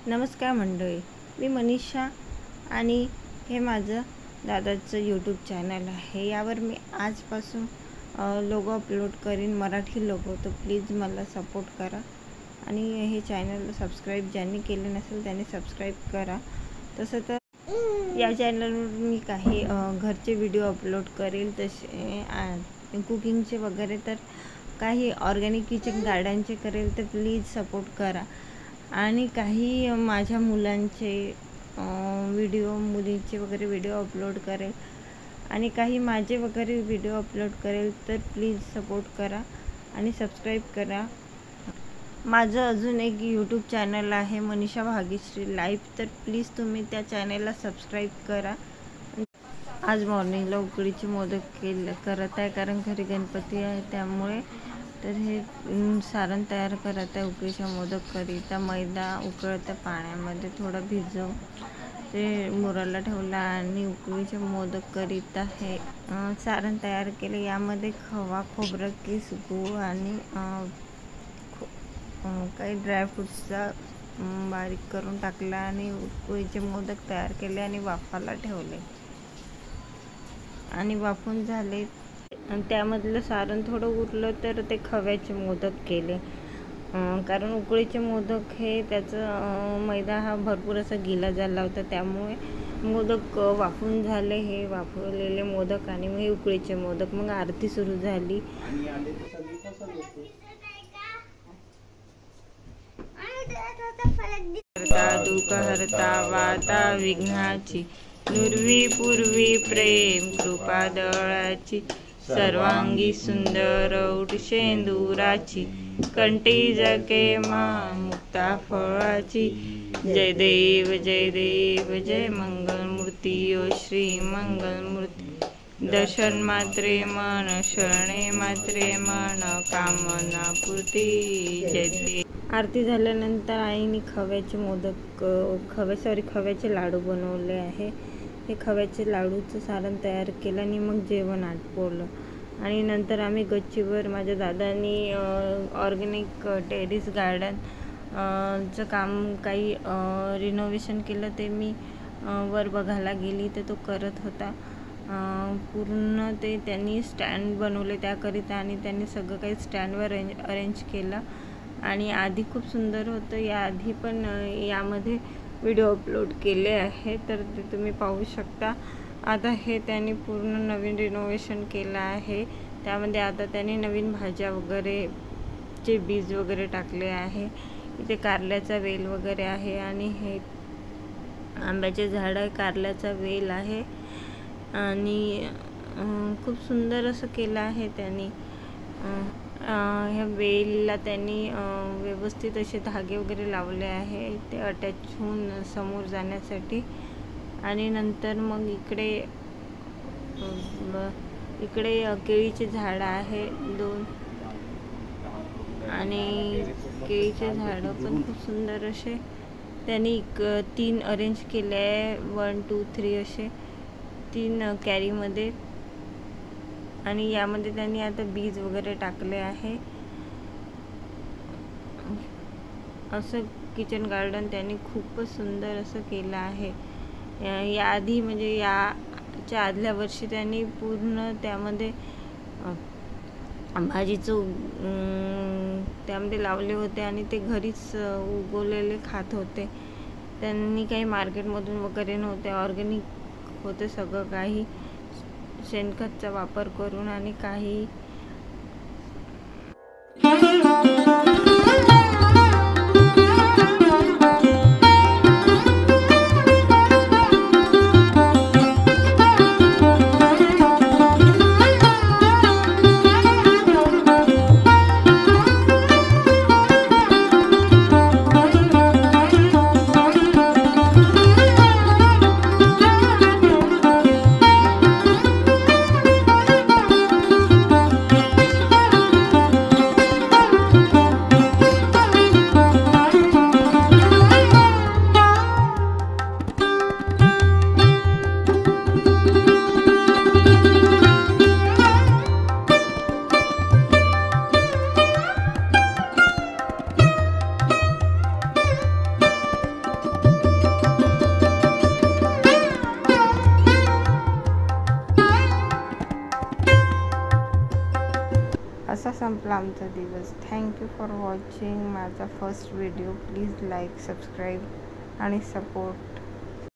नमस्कार मंडळी, मी मनीषा आणि हे माझं दादाचं यूट्यूब चॅनल आहे। यावर मी आजपासून लोगो अपलोड करीन, मराठी लोगो। तर प्लीज मला सपोर्ट करा आणि हे चॅनल सबस्क्राईब ज्यांनी केले नसेल त्यांनी सबस्क्राईब करा। तसं तर या चॅनलवर मी काही घरचे व्हिडिओ अपलोड करेल, तसे कुकिंगचे वगैरे, तर काही ऑर्गॅनिक किचन गार्डनचे करेल, तर प्लीज सपोर्ट करा। आणि काही माझ्या मुलांचे व्हिडिओ, मुलींचे वगैरे व्हिडिओ अपलोड करेल आणि काही माझे वगैरे व्हिडिओ अपलोड करेल, तर प्लीज सपोर्ट करा आणि सबस्क्राईब करा। माझं अजून एक यूट्यूब चॅनल आहे मनीषा भाग्यश्री लाईफ, तर प्लीज तुम्ही त्या चॅनलला सबस्क्राईब करा। आज मॉर्निंगला उकडीचे मोदक करत आहे, कारण घरी गणपती आहे त्यामुळे। तर हे सारण तयार करत आहे उकडीचे मोदक करिता। मैदा उकळत्या पाण्यामध्ये थोडा भिजवून ते मुराला ठेवला आणि उकडीचे मोदक करिता हे सारण तयार केले। यामध्ये खवा, खोबरं, किस, गूळ आणि काही ड्रायफ्रूट्सचा बारीक करून टाकला आणि उकडीचे मोदक तयार केले आणि वाफायला ठेवले आणि वाफून झाले। आणि त्यामधलं सारण थोडं उरलं तर ते खव्याचे मोदक केले, कारण उकडीचे मोदक हे त्याचं मैदा हा भरपूर असा गिला झाला होता, त्यामुळे मोदक वाफून झाले। हे वाफवलेले मोदक आणि मग हे उकडीचे मोदक। मग आरती सुरू झाली। दुःख हरता वाता विघ्नाची, नुरवी पूर्वी प्रेम कृपा दळाची, सर्वांगी सुंदर उटशेंदुराची, कंठी जके मा मुक्ता फळाची। जय देव जय देव जय मंगलमूर्ती, ओ श्री मंगलमूर्ती। दर्शन मात्रे मन, शरणे मात्रे मन, कामना पूर्ती। जय देव। आरती झाल्यानंतर आईने खव्याचे मोदक खव्याचे लाडू बनवले आहे। हे खव्याचे लाडूचं सारण तयार केलं आणि मग जेवण आटपवलं। आणि नंतर आम्ही गच्चीवर माझ्या दादांनी ऑर्गॅनिक टेरेस गार्डन चं काम काही रिनोव्हेशन केलं, ते मी वर बघायला गेली तर तो करत होता। पूर्ण ते त्यांनी स्टँड बनवले त्याकरिता आणि त्यांनी सगळं काही स्टँडवर अरेंज केलं आणि आधी खूप सुंदर होतं। याआधी पण यामध्ये व्हिडिओ अपलोड केले आहे, तर ते तुम्ही पाहू शकता। आता हे त्यांनी पूर्ण नवीन रिनोव्हेशन केलं आहे। त्यामध्ये आता त्यांनी नवीन भाज्या वगैरे चे बीज वगैरे टाकले आहे। इथे कारल्याचा वेल वगैरे आहे आणि हे आंब्याचे झाड आहे, कारल्याचा वेल आहे आणि खूप सुंदर असं केलं आहे त्यांनी। ह्या वेलला त्यांनी व्यवस्थित असे धागे वगैरे लावले आहे, ते अटॅच होऊन समोर जाण्यासाठी। आणि नंतर मग इकडे केळीचे झाड आहे 2 आणि केळीचे झाडं पण खूप सुंदर असे त्यांनी 3 अरेंज केले आहे, 1 2 3 असे 3 कॅरीमध्ये। आणि यामध्ये त्यांनी आता बीज वगैरे टाकले आहे। असं किचन गार्डन त्यांनी खूपच सुंदर असं केलं आहे। याआधी म्हणजे याच्या आदल्या वर्षी त्यांनी पूर्ण त्यामध्ये भाजीचं त्यामध्ये लावले होते आणि ते घरीच उगवलेले खात होते। त्यांनी काही मार्केटमधून वगैरे नव्हते, ऑर्गॅनिक होते सगळं काही, शेणखतचा वापर करून आणि काही असा संपला आमचा दिवस. थँक्यू फॉर वॉचिंग माझा first video. Please like, subscribe आणि सपोर्ट.